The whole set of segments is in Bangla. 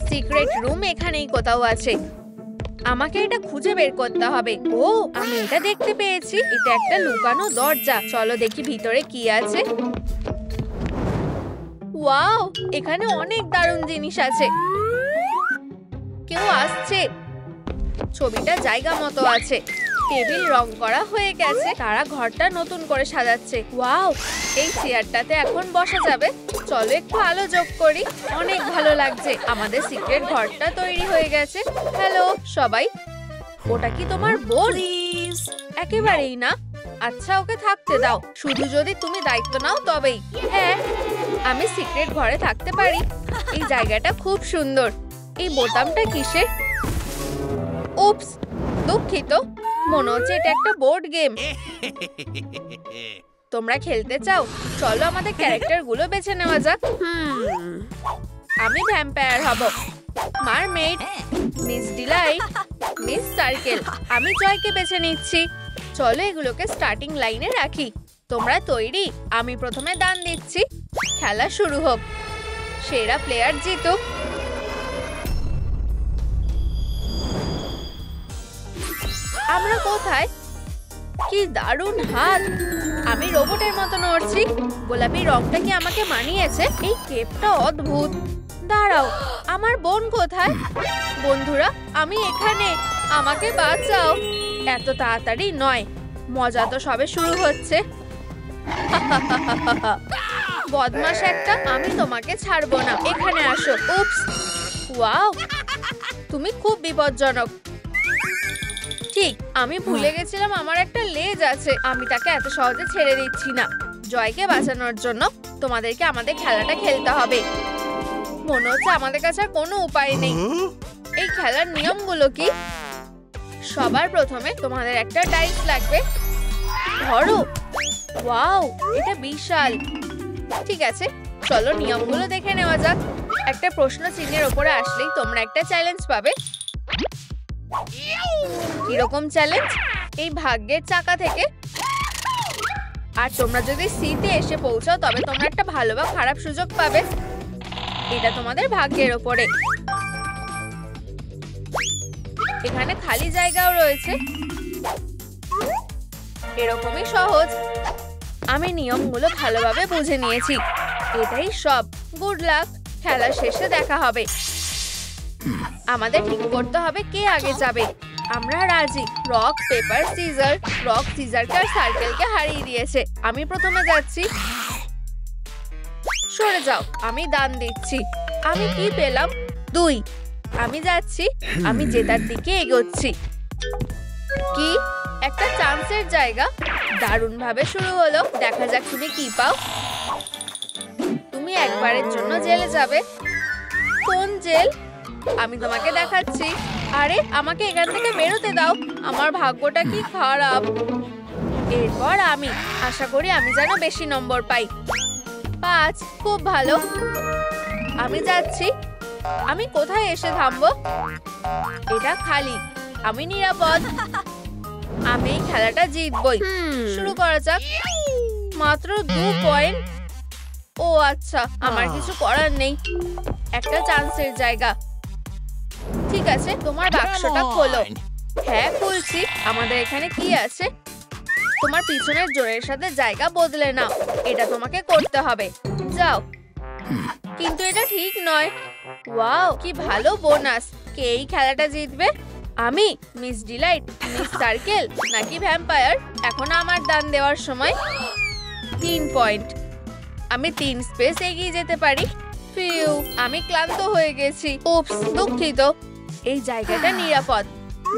সিক্রেট রুম এখানেই কোথাও আছে। আমাকে এটা খুঁজে বের করতে হবে। ও, আমি এটা দেখতে পেয়েছি। এটা একটা লুকানো দরজা। চলো দেখি ভিতরে কি আছে। ওয়াও, এখানে অনেক দারুণ জিনিস আছে। কেউ আসছে। ছবিটা জায়গা মতো আছে। টেবিল রং করা হয়ে গেছে। তারা ঘরটা নতুন করে সাজাচ্ছে। ওয়াও, এই চেয়ারটাতে এখন বসা যাবে। চলো একটু আলো যোগ করি। অনেক ভালো লাগছে। আমাদের সিক্রেট ঘরটা তৈরি হয়ে গেছে। হ্যালো সবাই, ওটা কি তোমার বোন? একেবারেই না। আচ্ছা, ওকে থাকতে দাও, শুধু যদি তুমি দায়িত্ব নাও তবেই। হ্যাঁ, আমি সিক্রেট ঘরে থাকতে পারি। এই জায়গাটা খুব সুন্দর। এই বোতামটা কিসের? উপস, দুঃখিত। মনে হচ্ছে এটা একটা বোর্ড গেম। তোমরা খেলতে চাও? চলো আমাদের ক্যারেক্টার গুলো বেছে নেওয়া যাক। আমি ভ্যাম্পায়ার হব। Mermaid, Miss Delight, Miss Circle. আমি জয়কে বেছে নিচ্ছি। চলো এগুলোকে স্টার্টিং লাইনে রাখি। তোমরা তৈরি? আমি প্রথমে দান দিচ্ছি। খেলা শুরু হোক। সেরা প্লেয়ার জিতুক। আমরা কোথায়? কি দারুণ হাত! আমি রোবটের মতো নড়ছি। গোলাপি রংটা কি আমাকে মানিয়েছে? এই কেপটা অদ্ভুত। দাঁড়াও, আমার বোন কোথায়? বন্ধুরা, আমি এখানে। আমাকে বাঁচাও। এত তাড়াতাড়ি নয়, মজা তো সবে শুরু হচ্ছে। বদমাশ একটা, আমি তোমাকে ছাড়বো না। এখানে আসো। উপস, ওয়াও, তুমি খুব বিপজ্জনক। ঠিক, আমি ভুলে গেছিলাম আমার একটা লেজ আছে। আমি তাকে এত সহজে ছেড়ে দিচ্ছি না। জয়কে বাঁচানোর জন্য তোমাদেরকে আমাদের খেলাটা খেলতে হবে। মনে হচ্ছে আমাদের কাছে আর কোনো উপায় নেই। এই খেলার নিয়মগুলো কি? সবার প্রথমে তোমাদের একটা ডাইস লাগবে। ধরো। ওয়াও, এটা বিশাল। ঠিক আছে, চলো নিয়মগুলো দেখে নেওয়া যাক। একটা প্রশ্ন চিহ্নের ওপরে আসলেই তোমরা একটা চ্যালেঞ্জ পাবে। কিরকম চ্যালেঞ্জ? এই ভাগ্যের চাকা থেকে। আর তোমরা যদি সিতে এসে পৌঁছাও তবে তোমরা একটা ভালো বা খারাপ সুযোগ পাবে। এটা তোমাদের ভাগ্যের ওপরে। এখানে খালি জায়গাও রয়েছে। এরকমই সহজ। আমি নিয়মগুলো ভালোভাবে বুঝে নিয়েছি। এটাই সব। Good luck. খেলা শেষে দেখা হবে। আমাদের ঠিক করতে হবে কে আগে যাবে। আমরা রাজি। Rock paper scissor. রক সিজারকে আর সার্কেলকে হারিয়ে দিয়েছে। আমি প্রথমে যাচ্ছি। সরে যাও, আমি দান দিচ্ছি। আমি কি পেলাম? 2। আমি যাচ্ছি। আমি জেতার দিকে এগোচ্ছি। কি একটা চান্সের জায়গা। দারুণ ভাবে শুরু হলো। দেখা যাক তুমি কি পাও। তুমি একবারের জন্য জেলে যাবে। কোন জেল? আমি তোমাকে দেখাচ্ছি। আরে, আমাকে এখান থেকে বেরোতে দাও। আমার ভাগ্যটা কি খারাপ। এরপর আমি আশা করি আমি যেন বেশি নম্বর পাই। 5। খুব ভালো। আমি যাচ্ছি। আমি কোথায় এসে থামবো? এটা খালি। আমি নিরাপদ। আমি এই খেলাটা জিতবই। শুরু করা যাক। মাত্র 2 পয়েন্ট। ও আচ্ছা, আমার কিছু করার নেই। একটা চান্সের জায়গা। ঠিক আছে, তোমার বাক্সটা খোলো। হ্যাঁ, খুলছি। আমাদের এখানে কি আছে? তোমার পিছনের জোরের সাথে জায়গা বদলে নাও। এটা তোমাকে করতে হবে। যাও। কিন্তু এটা ঠিক নয়। ওয়াও, কি ভালো বোনাস। কে এই খেলাটা জিতবে? আমি, মিস ডিলাইট, মিস সার্কেল নাকি ভ্যাম্পায়ার? এখন আমার দান দেওয়ার সময়। 3 পয়েন্ট। আমি 3 স্পেস এগিয়ে যেতে পারি। ফিউ, আমি ক্লান্ত হয়ে গেছি। উপস, দুঃখিত। এই জায়গাটা নিরাপদ।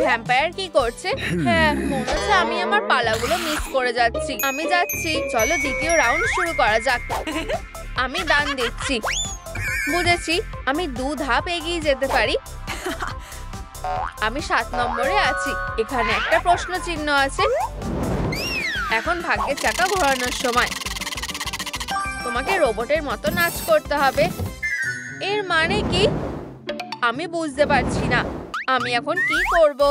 ভ্যাম্পায়ার কি করছে? হ্যাঁ, মনে হচ্ছে আমি আমার পালাগুলো মিস করে যাচ্ছি। আমি যাচ্ছি। চলো দ্বিতীয় রাউন্ড শুরু করা যাক। আমি দান দিচ্ছি। বুঝেছি, আমি 2 ধাপ এগিয়ে যেতে পারি। আমি 7 নম্বরে আছি। এখানে একটা প্রশ্ন চিহ্ন আছে। এখন ভাগ্যের চাকা ঘোরানোর সময়। তোমাকে রোবটের মতো নাচ করতে হবে। এর মানে কি? আমি বুঝতে পারছি না। আমি এখন কি করব?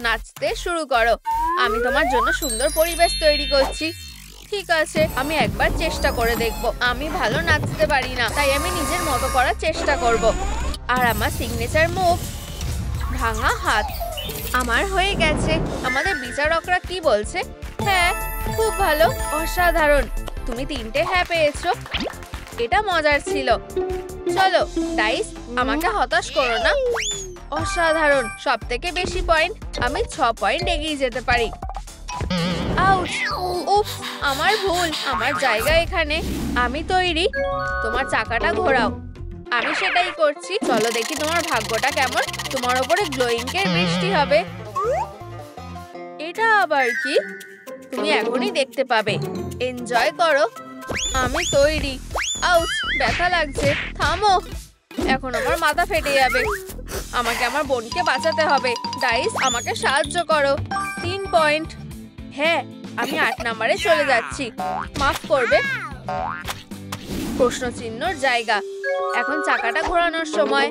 নাচতে শুরু করো। আমি তোমার জন্য সুন্দর পরিবেশ তৈরি করছি। ঠিক আছে, আমি একবার চেষ্টা করে দেখব। আমি ভালো নাচতে পারি না, তাই আমি নিজের মতো করার চেষ্টা করব। আর আমার সিগনেচার মুভ ভাঙা হাত আমার হয়ে গেছে। আমাদের বিচারকরা কি বলছে? হ্যাঁ, খুব ভালো, অসাধারণ। তুমি 3টে হ্যাঁ পেয়েছো। এটা মজার ছিল। চলো ডাইস, আমাকে হতাশ করো না। অসাধারণ, সবথেকে বেশি পয়েন্ট। আমি 6 পয়েন্ট এগিয়ে যেতে পারি। আউচ! উফ, আমার ভুল। আমার জায়গা এখানে। আমি তৈরি। তোমার চাকাটা ঘোরাও। আমি সেটাই করছি। চলো দেখি তোমার ভাগ্যটা কেমন। তোমার উপরে গ্লোয়িং-এর বৃষ্টি হবে। এটা আবার কি? তুমি এখনই দেখতে পাবে। এনজয় করো। আমি তৈরি। আউচ! ব্যথা লাগছে। থামো, এখন আমার মাথা ফেটে যাবে। আমাকে আমার বোনকে বাঁচাতে হবে। ডাইস, আমাকে সাহায্য করো। 3 পয়েন্ট। হ্যাঁ, আমি 8 নম্বরে চলে যাচ্ছি। মাফ করবে। প্রশ্নচিহ্নর জায়গা। এখন চাকাটা ঘোরানোর সময়।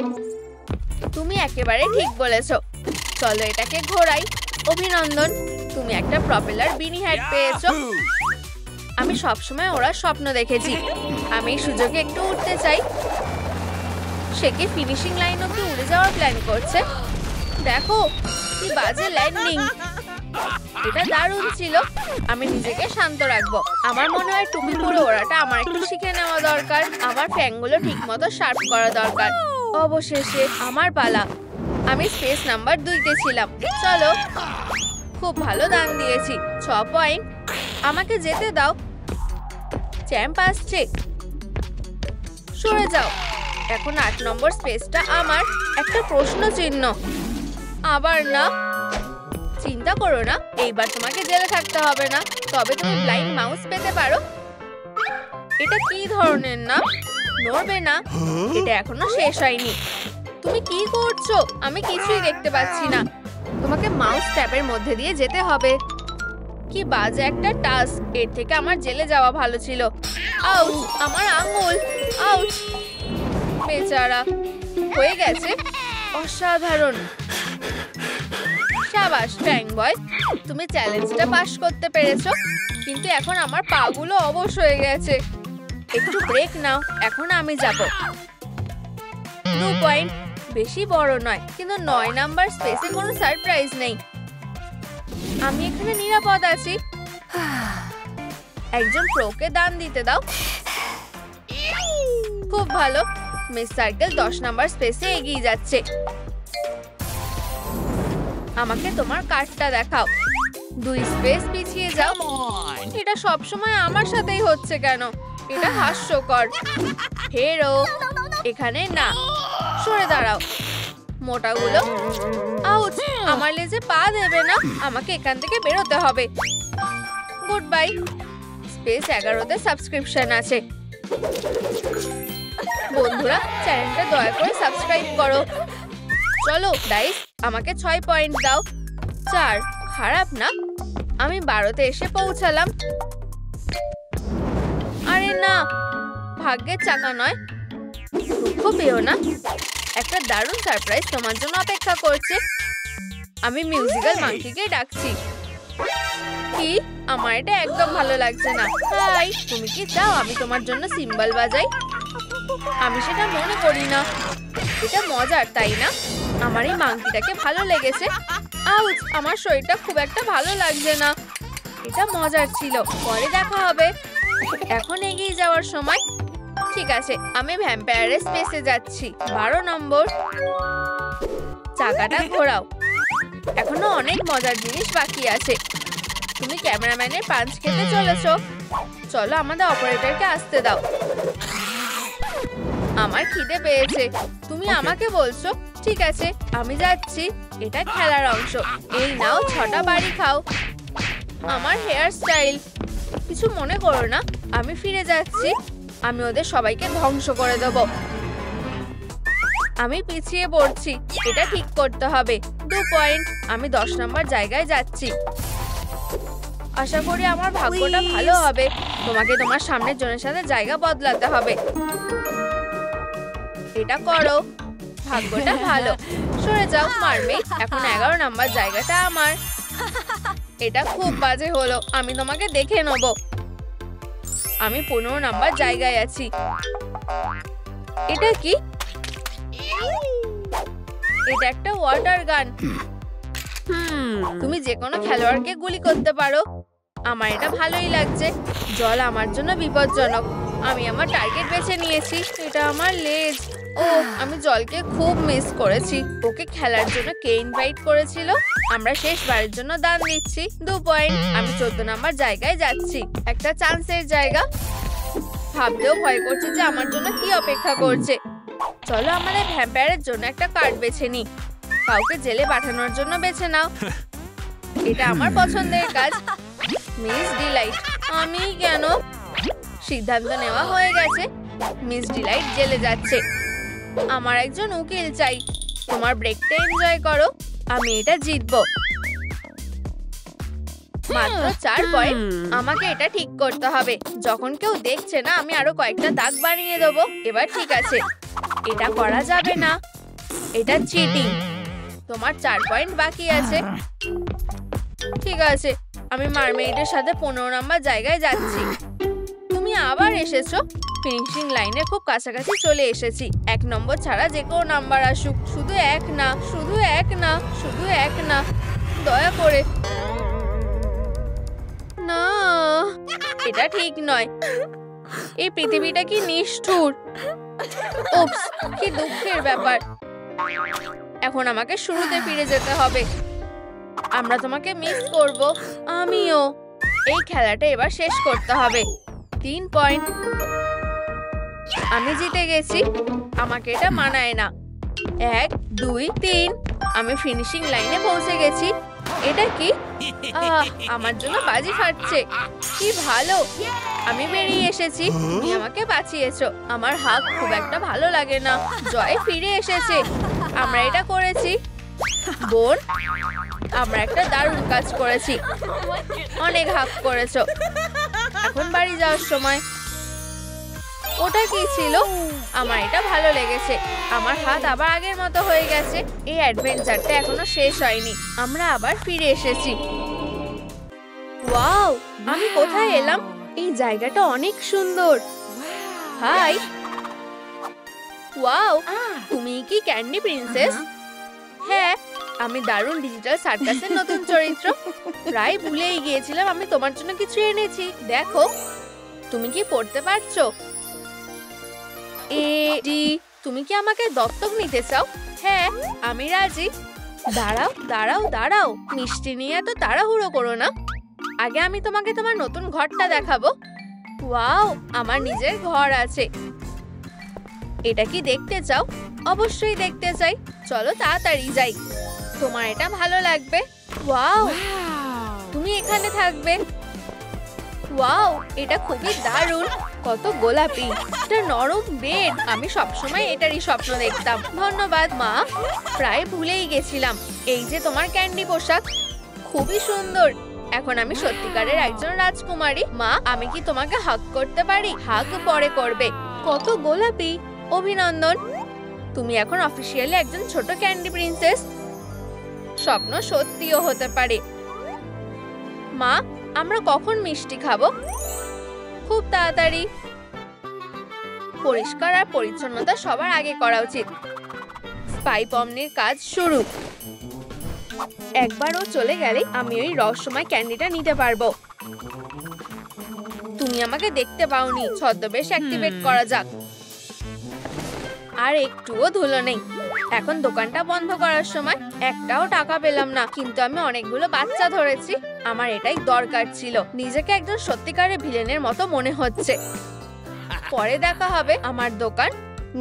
তুমি একেবারে ঠিক বলেছো। চলো এটাকে ঘোরাই। অভিনন্দন, তুমি একটা প্রপেলার বিনি হ্যাট পেয়েছো। আমি সবসময় ওরা স্বপ্ন দেখেছি। আমি এই সুযোগে একটু উঠতে চাই। সে কি ফিনিশিং লাইন অব্দি উড়ে যাওয়ার প্ল্যান করছে? দেখো কি বাজে ল্যান্ডিং। এটা দারুণ ছিল। আমি নিজেকে শান্ত রাখবো। আমার মনে হয় টুপি পরে ওড়াটা আমার একটু শিখে নেওয়া দরকার। আমার ফ্যাংগুলো ঠিক মতো শার্প করা দরকার। অবশেষে আমার পালা। আমি স্পেস নাম্বার 2-তে ছিলাম। চলো, খুব ভালো দান দিয়েছি। 6 পয়েন্ট। আমাকে যেতে দাও। চ্যাম্প আসছে। সরে যাও। এখন 8 নম্বর স্পেসটা আমার। একটা প্রশ্ন চিহ্ন। আবার না। চিন্তা করো না, এইবার তোমাকে জেলে থাকতে হবে না। তবে তুমি ব্লাইন্ড মাউস পেতে পারো। এটা কি ধরনের না? নড়বে না। এটা এখনো শেষ হয়নি। তুমি কি করছো? আমি কিছুই দেখতে পাচ্ছি না। তোমাকে মাউস ট্যাপের মধ্যে দিয়ে যেতে হবে। কি বাজে একটা টাস্ক। এর থেকে আমার জেলে যাওয়া ভালো ছিল। আউচ! আমার আঙ্গুল। আউচ! বেচারা। হয়ে গেছে। অসাধারণ। সাবাস ফ্যাং বয়, তুমি চ্যালেঞ্জটা পাস করতে পেরেছো। কিন্তু এখন আমার পাগুলো অবশ হয়ে গেছে। একটু ব্রেক নাও। এখন আমি যাব। 2 পয়েন্ট। বেশি বড় নয়, কিন্তু 9 নাম্বার স্পেসে কোনো সারপ্রাইজ নেই। আমি এখানে নিরাপদ আছি। একজন প্রোকে দান দিতে দাও। খুব ভালো। মিস সার্কেল 10 নাম্বার স্পেসে এগিয়ে যাচ্ছে। আমাকে তোমার কার্ডটা দেখাও। 2 স্পেস পিছিয়ে যাও। এটা সবসময় আমার সাথেই হচ্ছে কেন? এটা হাস্যকর। হেরো, এখানে না। সরে দাঁড়াও। মোটাগুলো। আউচ! আমার লেজে পা দেবে না। আমাকে এখান থেকে বেরোতে হবে। Good bye. স্পেস 11-তে সাবস্ক্রিপশন আছে। বন্ধুরা, চ্যানেলটা দয়া করে সাবস্ক্রাইব করো। চলো ডাইস, আমাকে 6 পয়েন্ট দাও। 4। খারাপ না। আমি 12-তে এসে পৌঁছালাম। আরে না, ভাগ্যের চাকা নয়। দুঃখ পেও না। একটা দারুণ সারপ্রাইজ তোমার জন্য অপেক্ষা করছে। আমি মিউজিক্যাল মাঙ্কিকে ডাকছি। কি? আমার এটা একদম ভালো লাগছে না। হাই, তুমি কি চাও আমি তোমার জন্য সিম্বল বাজাই? আমি সেটা মনে করি না। এটা মজার, তাই না? আমার এই মাঙ্কিটাকে ভালো লেগেছে। আউচ! আমার শরীরটা খুব একটা ভালো লাগছে না। এটা মজার ছিল। পরে দেখা হবে। এখন এগিয়ে যাওয়ার সময়। ঠিক আছে, আমি ভ্যাম্পায়ারের স্পেসে যাচ্ছি। 12 নম্বর। চাকাটা ঘোরাও। এখনো অনেক মজার জিনিস বাকি আছে। তুমি ক্যামেরাম্যানের পাঞ্চ খেতে চলেছো। চলো আমাদের অপারেটরকে আসতে দাও। আমার খিদে পেয়েছে। তুমি আমাকে বলছো? ঠিক আছে, আমি যাচ্ছি। এটা খেলার অংশ। এই নাও 6টা বাড়ি খাও। আমার হেয়ার স্টাইল। কিছু মনে করো না, আমি ফিরে যাচ্ছি। আমি ওদের সবাইকে ধ্বংস করে দেব। আমি পিছিয়ে পড়ছি। এটা ঠিক করতে হবে। 2 পয়েন্ট। আমি 10 নম্বর জায়গায় যাচ্ছি। আশা করি আমার ভাগ্যটা ভালো হবে। তোমাকে তোমার সামনের জনের সাথে জায়গা বদলাতে হবে। এটা করো। ভাগ্যটা ভালো। সরে যাও মারবে। এখন 11 নম্বর জায়গাটা আমার। এটা খুব বাজে হলো। আমি তোমাকে দেখে নেব। আমি 15 নাম্বার জায়গায় আছি। এটা কি? এটা একটা ওয়াটার গান। তুমি যে কোনো খেলোয়াড়কে গুলি করতে পারো। আমার এটা ভালোই লাগছে। জল আমার জন্য বিপজ্জনক। আমি আমার টার্গেট বেছে নিয়েছি। এটা আমার লেজ। ও, আমি জলকে খুব মিস করেছি। ওকে খেলার জন্য কে ইনভাইট করেছিল? আমরা শেষবারের জন্য দান দিচ্ছি। 2 পয়েন্ট। আমি 14 নাম্বার জায়গায় যাচ্ছি। একটা চান্সের জায়গা। ভাবতেও ভয় করছে যে আমার জন্য কি অপেক্ষা করছে। চলো আমাদের ভ্যাম্পায়ারের জন্য একটা কার্ড বেছে নিই। কাউকে জেলে পাঠানোর জন্য বেছে নাও। এটা আমার পছন্দের কাজ। Miss Delight. আমি কেন? সিদ্ধান্ত নেওয়া হয়ে গেছে। মিস ডিলাইট জেলে যাচ্ছে। আমার একজন উকিল চাই। তোমার ব্রেকটা এনজয় করো। আমি এটা জিতবো। মাত্র 4 পয়েন্ট। আমাকে এটা ঠিক করতে হবে। যখন কেউ দেখছে না আমি আরো কয়েকটা দাগ বানিয়ে দেবো। এবার ঠিক আছে। এটা করা যাবে না। এটা চিটিং। তোমার 4 পয়েন্ট বাকি আছে। ঠিক আছে, আমি মারমেইডের সাথে 15 নাম্বার জায়গায় যাচ্ছি। তুমি আবার এসেছো। ফিনিশিং লাইনে খুব কাছাকাছি চলে এসেছি। 1 নম্বর ছাড়া যে কোনো নাম্বার আসুক। শুধু 1 না, শুধু 1 না, শুধু 1 না, দয়া করে না। এটা ঠিক নয়। এই পৃথিবীটা কি নিষ্ঠুর। উপস, কি দুঃখের ব্যাপার। এখন আমাকে শুরুতে ফিরে যেতে হবে। আমরা তোমাকে মিস করব। আমিও। এই খেলাটা এবার শেষ করতে হবে। 3 পয়েন্ট। আমি জিতে গেছি। আমাকে এটা মানায় না। 1 2 3। আমি ফিনিশিং লাইনে পৌঁছে গেছি। এটা কি? আমার জন্য বাজি ফাটছে। কি ভালো। আমি বেরিয়ে এসেছি। তুমি আমাকে বাঁচিয়েছো। আমার হাগ খুব একটা ভালো লাগে না। জয় ফিরে এসেছে। আমরা এটা করেছি। বোন, আমরা একটা দারুণ কাজ করেছি। অনেক হাগ করেছো। এখন বাড়ি যাওয়ার সময়। ওটা কি ছিল? আমার এটা ভালো লেগেছে। আমার হাত আবার আগের মতো হয়ে গেছে। এই অ্যাডভেঞ্চারটা এখনো শেষ হয়নি। আমরা আবার ফিরে এসেছি। ওয়াও, আমি কোথায় এলাম? এই জায়গাটা অনেক সুন্দর। হাই। ওয়াও, তুমি কি ক্যান্ডি প্রিন্সেস? হ্যাঁ, আমি দারুণ ডিজিটাল সার্কাসের নতুন চরিত্র। প্রায় ভুলেই গিয়েছিলাম আমি তোমার জন্য কিছু এনেছি। দেখো, তুমি কি পড়তে পারছো? তুমি কি আমাকে দত্তক নিতে চাও? হ্যাঁ, আমি রাজি। দাঁড়াও দাঁড়াও দাঁড়াও, মিষ্টি নিয়ে এত তাড়াহুড়ো করো না। আগে আমি তোমাকে তোমার নতুন ঘরটা দেখাবো। ওয়াও, আমার নিজের ঘর আছে। এটা কি দেখতে চাও? অবশ্যই দেখতে চাই। চলো তাড়াতাড়ি যাই। তোমার এটা ভালো লাগবে। ওয়াও, তুমি এখানে থাকবে। ওয়াও, এটা খুবই দারুণ। কত গোলাপি। এটা নরম বেড। আমি সবসময় এটারই স্বপ্ন দেখতাম। ধন্যবাদ মা। প্রায় ভুলেই গেছিলাম। এই যে তোমার ক্যান্ডি পোশাক, খুবই সুন্দর। এখন আমি সত্যিকারের একজন রাজকুমারী। মা, আমি কি তোমাকে হাগ করতে পারি? হাগ পরে করবে। কত গোলাপি। অভিনন্দন। তুমি এখন অফিসিয়ালি একজন ছোট ক্যান্ডি প্রিন্সেস। স্বপ্ন সত্যিও হতে পারে। মা, আমরা কখন মিষ্টি খাবো? খুব তাড়াতাড়ি। পরিষ্কার আর পরিচ্ছন্নতা সবার আগে করা উচিত। স্পাই পমনির কাজ শুরু। একবার ও চলে গেলে আমি ওই রহস্যময় ক্যান্ডিটা নিতে পারবো। তুমি আমাকে দেখতে পাওনি। ছদ্মবেশ অ্যাক্টিভেট করা যাক। আর একটুও ধুলো নেই। এখন দোকানটা বন্ধ করার সময়। একটাও টাকা পেলাম না, কিন্তু আমি অনেকগুলো বাচ্চা ধরেছি। আমার এটাই দরকার ছিল। নিজেকে একজন সত্যিকারের ভিলেনের মতো মনে হচ্ছে। পরে দেখা হবে। আমার দোকান।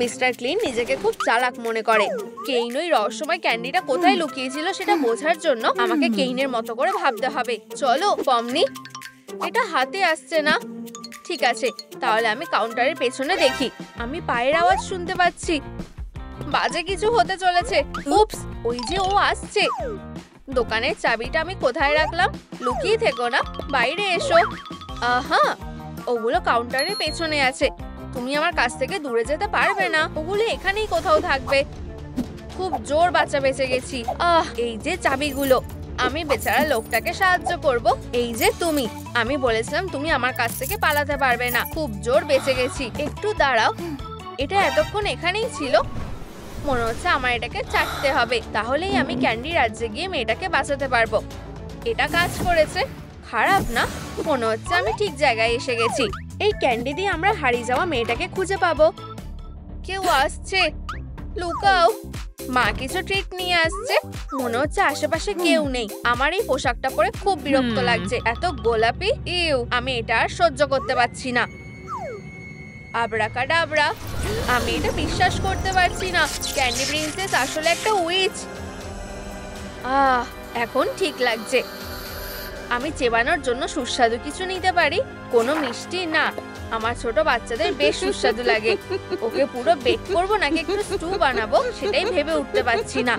মিস্টার ক্লিন নিজেকে খুব চালাক মনে করে। কেইন ওই রহস্যময় ক্যান্ডিটা কোথায় লুকিয়েছিল সেটা বোঝার জন্য আমাকে কেইনের মতো করে ভাবতে হবে। চলো পমনি। এটা হাতে আসছে না। ঠিক আছে, তাহলে আমি কাউন্টারের পেছনে দেখি। আমি পায়ের আওয়াজ শুনতে পাচ্ছি। বাজে কিছু হতে চলেছে। উপস, ওই যে ও আসছে। দোকানের চাবিটা আমি কোথায় রাখলাম? লুকিয়ে থেকো না, বাইরে এসো। আহা, ওগুলো কাউন্টারের পেছনে আছে। তুমি আমার কাছ থেকে দূরে যেতে পারবে না। ওগুলো এখানেই কোথাও থাকবে। খুব জোর বাচ্চা বেঁচে গেছি। এই যে চাবিগুলো। আমি বেচারা লোকটাকে সাহায্য করব। এই যে তুমি, আমি বলেছিলাম তুমি আমার কাছ থেকে পালাতে পারবে না। খুব জোর বেঁচে গেছি। একটু দাঁড়াও, এটা এতক্ষণ এখানেই ছিল? মনে হচ্ছে আমার এটাকে চাটতে হবে, তাহলেই আমি ক্যান্ডি রাজ্যে গিয়ে মেয়েটাকে বাঁচাতে পারবো। এটা কাজ করেছে, খারাপ না। মনে হচ্ছে আমি ঠিক জায়গায় এসে গেছি। এই ক্যান্ডি দিয়ে আমরা হারিয়ে যাওয়া মেয়েটাকে খুঁজে পাবো। কেউ আসছে, লুকাও। মা কিছু ট্রিট নিয়ে আসছে। মনে হচ্ছে আশেপাশে কেউ নেই। আমার এই পোশাকটা পরে খুব বিরক্ত লাগছে, এত গোলাপি। ইউ, আমি এটা আর সহ্য করতে পারছি না। আবরাকাডাবরা, আমি এটা বিশ্বাস করতে পারছি না। ক্যান্ডি প্রিন্সেস আসলে একটা উইচ। এখন ঠিক লাগছে। আমি চেবানোর জন্য সুস্বাদু কিছু নিতে পারি। কোনো মিষ্টি না, আমার ছোট বাচ্চাদের বেশ সুস্বাদু লাগে। ওকে পুরো বেক করবো নাকি একটু স্টু বানাবো সেটাই ভেবে উঠতে পারছি না।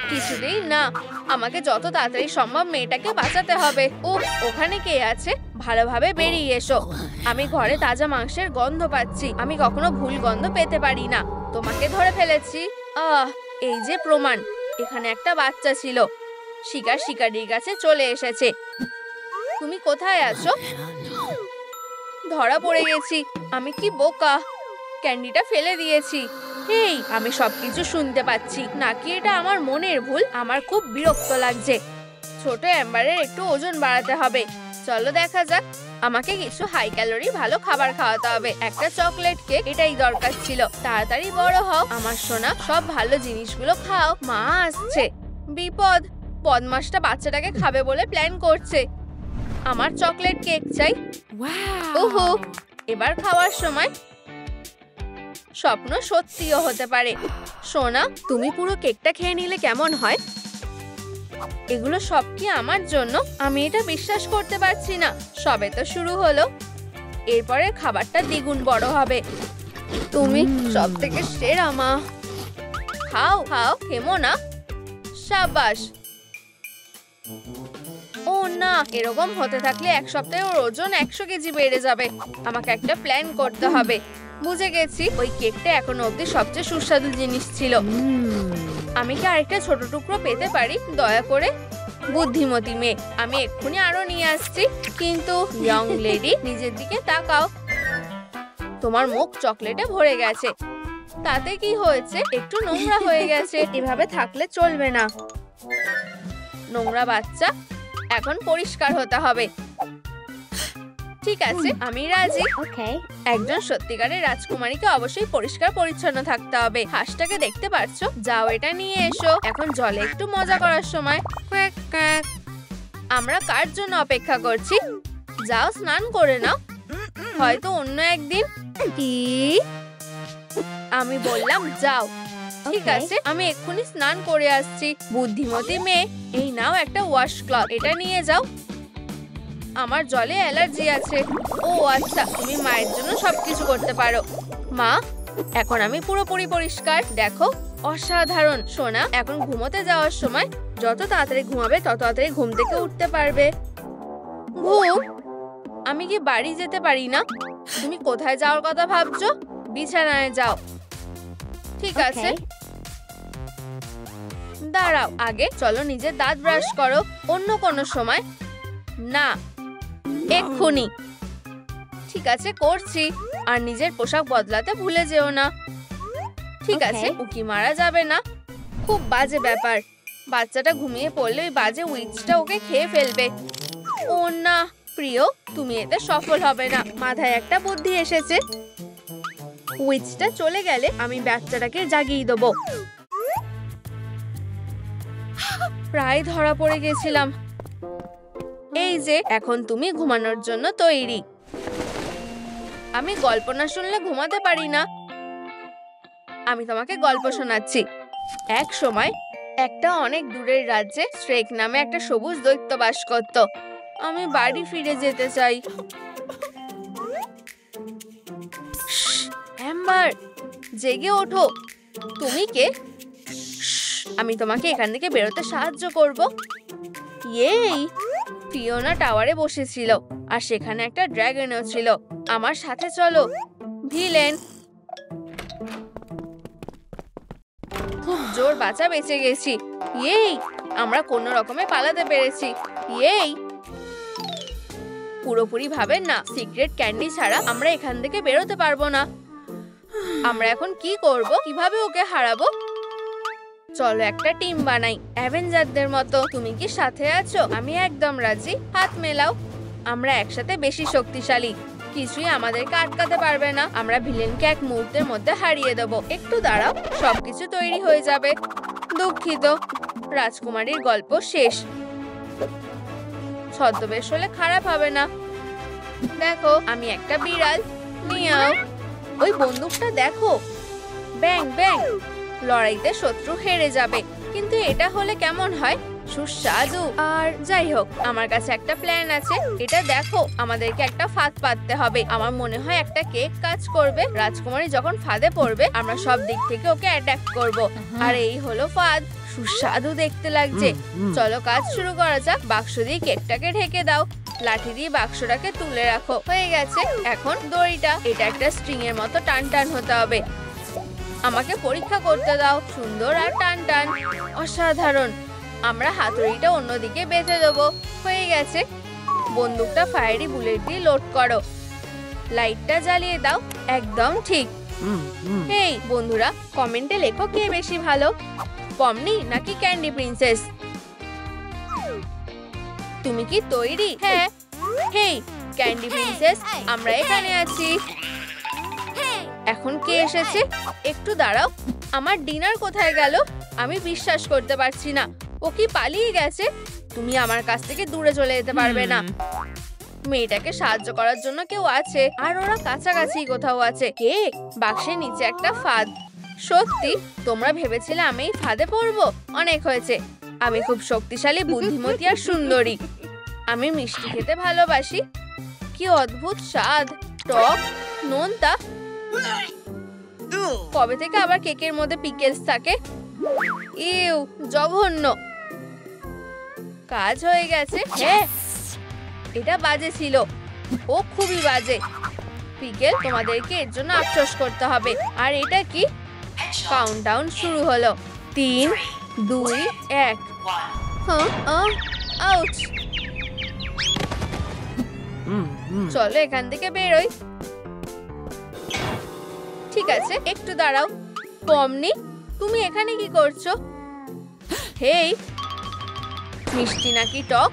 কিছুতেই না, আমাকে যত তাড়াতাড়ি সম্ভব মেয়েটাকে বাঁচাতে হবে। ওখানে কে আছে? ভালোভাবে বেরিয়ে এসো। আমি ঘরে তাজা মাংসের গন্ধ পাচ্ছি। আমি কখনো ভুল গন্ধ পেতে পারি না। তোমাকে ধরে ফেলেছি। এই যে প্রমাণ। এখানে একটা বাচ্চা ছিল। শিকার শিকারির কাছে চলে এসেছে। তুমি কোথায় আছো? ধরা পড়ে গেছি। আমি কি বোকা, ক্যান্ডিটা ফেলে দিয়েছি। হেই, আমি সবকিছু শুনতে পাচ্ছি। নাকি এটা আমার মনের ভুল? আমার খুব বিরক্ত লাগছে। ছোট এম্বারের একটু ওজন বাড়াতে হবে। চলো দেখা যাক। আমাকে কিছু হাই ক্যালোরি ভালো খাবার খাওয়াতে হবে। একটা চকলেট কেক, এটাই দরকার ছিল। তাড়াতাড়ি বড় হও আমার সোনা, সব ভালো জিনিসগুলো খাও। মা আসছে। বিপদ, বদমাসটা বাচ্চাটাকে খাবে বলে প্ল্যান করছে। আমার চকলেট কেক চাই। ওহো, এবার খাওয়ার সময়। স্বপ্ন সত্যিও হতে পারে। সোনা, তুমি পুরো কেকটা খেয়ে নিলে কেমন হয়? এগুলো সব কি আমার জন্য? আমি এটা বিশ্বাস করতে পারছি না। সবে তো শুরু হলো, এরপরে খাবারটা দ্বিগুণ বড় হবে। তুমি সব থেকে সেরা মা। খাও খাও, থেমো না। সাবাস। ও না, এরকম হতে থাকলে এক সপ্তাহে ওর ওজন 100 কেজি বেড়ে যাবে। আমাকে একটা প্ল্যান করতে হবে। বুঝে গেছি, ওই কেকটা এখনো অবধি সবচেয়ে সুস্বাদু জিনিস ছিল। আমি কি আরেকটা ছোট টুকরো পেতে পারি দয়া করে? বুদ্ধিমতী মেয়ে, আমি এক্ষুনি আরো নিয়ে আসছি। কিন্তু ইয়ং লেডি, নিজের দিকে তাকাও। তোমার মুখ চকলেটে ভরে গেছে। তাতে কি হয়েছে? একটু নোংরা হয়ে গেছে। এভাবে থাকলে চলবে না। নোংরা বাচ্চা, এখন পরিষ্কার হতে হবে। ঠিক আছে, আমি রাজি। একজন সত্যিকারের রাজকুমারীকে অবশ্যই পরিষ্কার পরিচ্ছন্ন থাকতে হবে। হাঁসটাকে দেখতে পারছো? যাও, এটা নিয়ে এসো। এখন জলে একটু মজা করার সময়। আমরা কার জন্য অপেক্ষা করছি? যাও, স্নান করে নাও। হয়তো অন্য একদিন। কি? আমি বললাম যাও। ঠিক আছে, আমি এক্ষুনি স্নান করে আসছি। বুদ্ধিমতী মেয়ে, এই নাও একটা ওয়াশ ক্লথ, এটা নিয়ে যাও। আমার জলে অ্যালার্জি আছে। ও আচ্ছা, তুমি মায়ের জন্য সবকিছু করতে পারো। মা, এখন আমি পুরোপুরি পরিষ্কার। দেখো, অসাধারণ। সোনা, এখন ঘুমোতে যাওয়ার সময়। যত তাড়াতাড়ি ঘুমাবে তত তাড়াতাড়ি ঘুম থেকে উঠতে পারবে। ঘুম? আমি কি বাড়ি যেতে পারি না? তুমি কোথায় যাওয়ার কথা ভাবছো? বিছানায় যাও। ঠিক আছে, দাঁড়াও। আগে চলো নিজের দাঁত ব্রাশ করো। অন্য কোনো সময় না, এক্ষুনি। ঠিক আছে, করছি। আর নিজের পোশাক বদলাতে ভুলে যেও না। ঠিক আছে, উকি মারা যাবে না। খুব বাজে ব্যাপার। বাচ্চাটা ঘুমিয়ে পড়লে ওই বাজে উইচটা ওকে খেয়ে ফেলবে। ও না, প্রিয়, তুমি এতে সফল হবে না। মাথায় একটা বুদ্ধি এসেছে। উইচটা চলে গেলে আমি বাচ্চাটাকে জাগিয়ে দেবো। প্রায় ধরা পড়ে গেছিলাম। এই যে, এখন তুমি ঘুমানোর জন্য তৈরি। আমি গল্প না শুনলে ঘুমাতে পারি না। আমি তোমাকে গল্প শোনাচ্ছি। এক সময় একটা অনেক দূরের রাজ্যে শ্রেক নামে একটা সবুজ দৈত্য বাস করত। আমি বাড়ি ফিরে যেতে চাই। এম্বার, জেগে ওঠো। তুমি কে? আমি তোমাকে এখান থেকে বেরোতে সাহায্য করব। এই ফিওনা টাওয়ারে বসেছিল, আর সেখানে একটা ড্রাগনও ছিল। আমার সাথে চলো। ভিলেন, খুব জোর বাঁচা বেঁচে গেছি। এই আমরা কোনো রকমে পালাতে পেরেছি। এই পুরোপুরি ভাবেন না, সিক্রেট ক্যান্ডি ছাড়া আমরা এখান থেকে বেরোতে পারবো না। আমরা এখন কি করব, কিভাবে ওকে হারাবো? চলো একটা টিম বানাই, অ্যাভেঞ্জারদের মতো। তুমি কি সাথে আছো? আমি একদম রাজি, হাত মেলাও। আমরা একসাথে বেশি শক্তিশালী, কিছুই আমাদেরকে আটকাতে পারবে না। আমরা ভিলেনকে এক মুহূর্তের মধ্যে হারিয়ে দেবো। একটু দাঁড়াও, সবকিছু তৈরি হয়ে যাবে। দুঃখিত, রাজকুমারীর গল্প শেষ। ছদ্মবেশ হলে খারাপ হবে না। দেখো, আমি একটা বিড়াল। মিয়াও। ওই বন্দুকটা দেখো, ব্যাং ব্যাং। লড়াইতে শত্রু হেরে যাবে, কিন্তু এটা হলে কেমন হয়? সুস্বাদু। আর যাই হোক, আমার কাছে একটা প্ল্যান আছে। এটা দেখো, আমাদেরকে একটা ফাঁদ পাততে হবে। আমার মনে হয় একটা কেক কাজ করবে। রাজকুমারী যখন ফাঁদে পড়বে, আমরা সব দিক থেকে ওকে অ্যাটাক করব। আর এই হলো ফাঁদ। সুস্বাদু দেখতে লাগছে। চলো কাজ শুরু করা যাক। বাক্স দিয়ে কেকটাকে ঢেকে দাও, লাঠি দিয়ে বাক্সটাকে তুলে রাখো। হয়ে গেছে। এখন দড়িটা, এটা একটা স্ট্রিং এর মতো টান টান হতে হবে। আমাকে পরীক্ষা করতে দাও। সুন্দর আর টান টান, অসাধারণ। আমরা হাতুড়িটা অন্যদিকে বেঁধে দেবো। হয়ে গেছে। বন্দুকটা ফায়ারি বুলেট দিয়ে লোড করো। লাইটটা জ্বালিয়ে দাও। একদম ঠিক। হেই বন্ধুরা, কমেন্টে লেখো কে বেশি ভালো, পমনি নাকি ক্যান্ডি প্রিন্সেস? তুমি কি তৈরি? হ্যাঁ। হেই ক্যান্ডি প্রিন্সেস, আমরা এখানে আছি। এখন কে এসেছে? একটু দাঁড়াও, আমার ডিনার কোথায় গেল? আমি বিশ্বাস করতে পারছি না। ও কি পালিয়ে গেছে? তুমি আমার কাছ থেকে দূরে চলে যেতে পারবে না। মেয়েটাকে সাহায্য করার জন্য কেউ আছে, আর ওরা কাছাকাছি কোথাও আছে। কে? বাক্সের নিচে একটা ফাঁদ। সত্যি? তোমরা ভেবেছিলে আমি এই ফাঁদে পড়বো? অনেক হয়েছে। আমি খুব শক্তিশালী, বুদ্ধিমতী আর সুন্দরী। আমি মিষ্টি খেতে ভালোবাসি। কি অদ্ভুত স্বাদ, টক, নোনতা। কবে থেকে আবার কেকের মধ্যে পিকেলস থাকে? ইউ, জঘন্য। কাজ হয়ে গেছে। হ্যাঁ, এটা বাজে ছিল। ও খুবই বাজে। পিকেল, তোমাদেরকে এর জন্য আফসোস করতে হবে। আর এটা কি? কাউন্টডাউন শুরু হলো। 3, 2, 1। আউচ। চলো এখান থেকে বেরোই। ঠিক আছে, একটু দাঁড়াও। পমনি, তুমি এখানে কি করছো? হেই, মিষ্টি নাকি টক?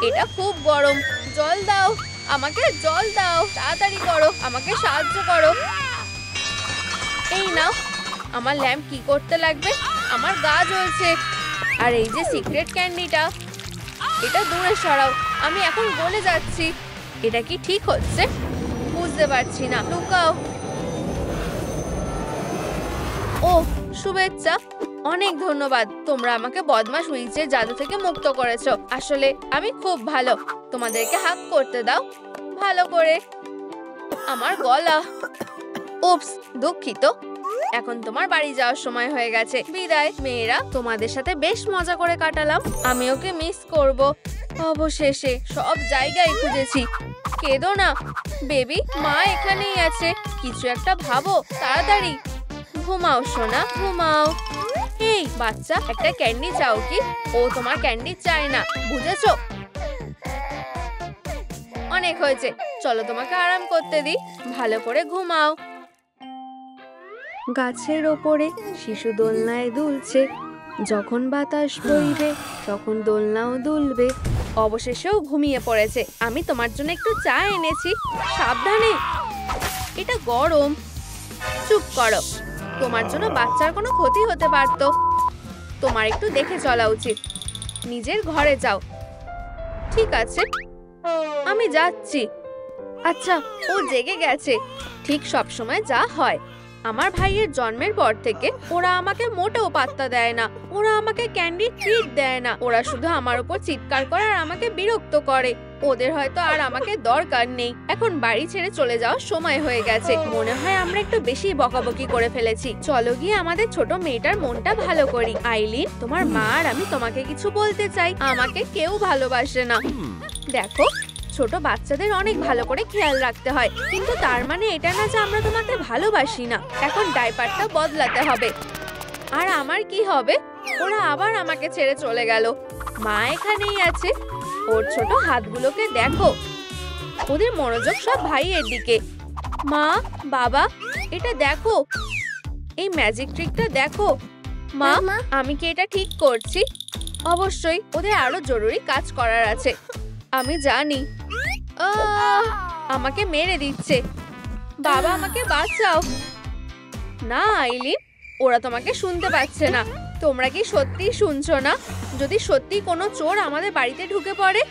এটা খুব গরম। জল দাও, আমাকে জল দাও। তাড়াতাড়ি করো, আমাকে সাহায্য করো। এই নাও। আমার ল্যাম্প কি করতে লাগবে? আমার গা জ্বলছে। আর এই যে সিক্রেট ক্যান্ডিটা, এটা দূরে সরাও। আমি এখন গলে যাচ্ছি। এটা কি ঠিক হচ্ছে? বুঝতে পারছি না। লুকাও। ও, শুভেচ্ছা। অনেক ধন্যবাদ। তোমরা আমাকে বদমাশ উইচের জাদু থেকে মুক্ত করেছো। আসলে আমি খুব ভালো। তোমাদেরকে হাগ করতে দাও ভালো করে। আমার গলা। উপস, দুঃখিত। এখন তোমার বাড়ি যাওয়ার সময় হয়ে গেছে। বিদায় মেয়েরা, তোমাদের সাথে বেশ মজা করে কাটালাম। আমি ওকে মিস করব। অবশেষে সব জায়গায় খুঁজেছি। কেঁদো না বেবি, মা এখানেই আছে। কিছু একটা ভাবো, তাড়াতাড়ি। ঘুমাও সোনা, ঘুমাও। এই বাচ্চা, একটা ক্যান্ডি চাও কি? ও তোমার ক্যান্ডি চায় না, বুঝেছো? অনেক হয়েছে, চলো তোমাকে আরাম করতে দিই। ভালো করে ঘুমাও। গাছের ওপরে শিশু দোলনায় দুলছে। যখন বাতাস বইবে, তখন দোলনাও দুলবে। অবশেষেও ঘুমিয়ে পড়েছে। আমি তোমার জন্য একটু চা এনেছি। সাবধানে, এটা গরম। চুপ করো। তোমার জন্য বাচ্চার কোনো ক্ষতি হতে পারত। তোমার একটু দেখে চলা উচিত। নিজের ঘরে যাও। ঠিক আছে, আমি যাচ্ছি। আচ্ছা, ও জেগে গেছে। ঠিক সব সময় যা হয়। আমার ভাইয়ের জন্মের পর থেকে ওরা আমাকে মোটেও পাত্তা দেয় না। ওরা আমাকে ক্যান্ডি ট্রিট দেয় না। ওরা শুধু আমার উপর চিৎকার করে আর আমাকে বিরক্ত করে। ওদের হয়তো আর আমাকে দরকার নেই। এখন বাড়ি ছেড়ে চলে যাওয়ার সময় হয়ে গেছে। মনে হয় আমরা একটু বেশি বকাবকি করে ফেলেছি। চলো গিয়ে আমাদের ছোট মেয়েটার মনটা ভালো করি। আইলিন, তোমার মা আর আমি তোমাকে কিছু বলতে চাই। আমাকে কেউ ভালোবাসে না। দেখো, ছোট বাচ্চাদের অনেক ভালো করে খেয়াল রাখতে হয়, কিন্তু তার মানে এটা না যে আমরা তোমাকে ভালোবাসি না। এখন ডাইপারটা বদলাতে হবে। আর আমার কি হবে? ওরা আবার আমাকে ছেড়ে চলে গেল। মা এখানেই আছে। ওর ছোট হাতগুলোকে দেখো, ওদের মনোযোগ সব ভাইয়ের দিকে। মা, বাবা, এটা দেখো, এই ম্যাজিক ট্রিকটা দেখো। মা, আমি কি এটা ঠিক করছি? অবশ্যই, ওদের আরো জরুরি কাজ করার আছে। আমি জানি। আমাকে মেরে দিচ্ছে। বাবা, আমাকে বাঁচাও। না আইলিন, ওরা তোমাকে শুনতে পাচ্ছে না। তোমরা কি সত্যি শুনছো না? যদি সত্যি কোনো চোর আমাদের বাড়িতে ঢুকে পড়ে?